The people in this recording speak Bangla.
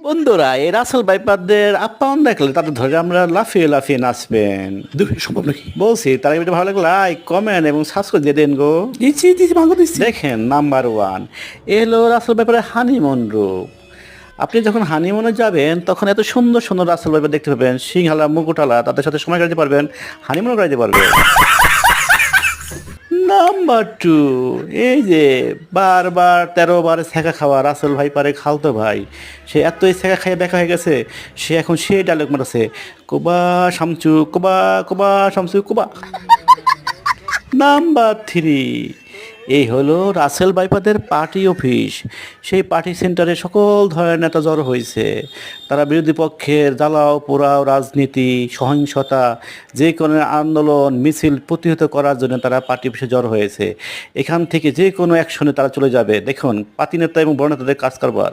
বন্ধুরা এই রাসেল ভাইপারদের আপ্যায়ন দেখলে তাদের ধরে আমরা লাফিয়ে লাফিয়ে নাচবেন। সম্ভব নাকি? বলছি তার ভিডিও ভালো লাগলে লাইক কমেন্ট এবং সাবস্ক্রাইব দিয়ে দেন গো। দিচ্ছি ভালো দিচ্ছি। দেখেন নাম্বার 1 এলো রাসেল ভাইপারের হানিমুন রূপ। আপনি যখন হানিমুনে যাবেন তখন এত সুন্দর সুন্দর রাসেল ভাইপার দেখতে পাবেন, সিংহালা মুকুটালা, তাদের সাথে সময় কাটাতে পারবেন, হানিমুনও কাটাতে পারবেন। নাম্বার 2 এই যে বারবার 13 বার ছেঁকা খাওয়া রাসেল ভাইপারে খালতো ভাই, সে এতই ছেঁকা খাইয়ে দেখা হয়ে গেছে, সে এখন সেই ডায়লগ মারছে, কোবা শামচু কোবা কোবা শামচু কোবা। নাম্বার 3 এই হলো রাসেল ভাইপারদের পার্টি অফিস। সেই পার্টি সেন্টারে সকল ধরনের নেতা জড়ো হয়েছে। তারা বিরোধী পক্ষের জ্বালাও পোড়াও রাজনীতি, সহিংসতা, যে কোনো আন্দোলন মিছিল প্রতিহত করার জন্য তারা পার্টি অফিসে জড়ো হয়েছে। এখান থেকে যে কোনো অ্যাকশনে তারা চলে যাবে। দেখুন পাতি নেতা এবং বড় নেতাদের কাজ কারবার।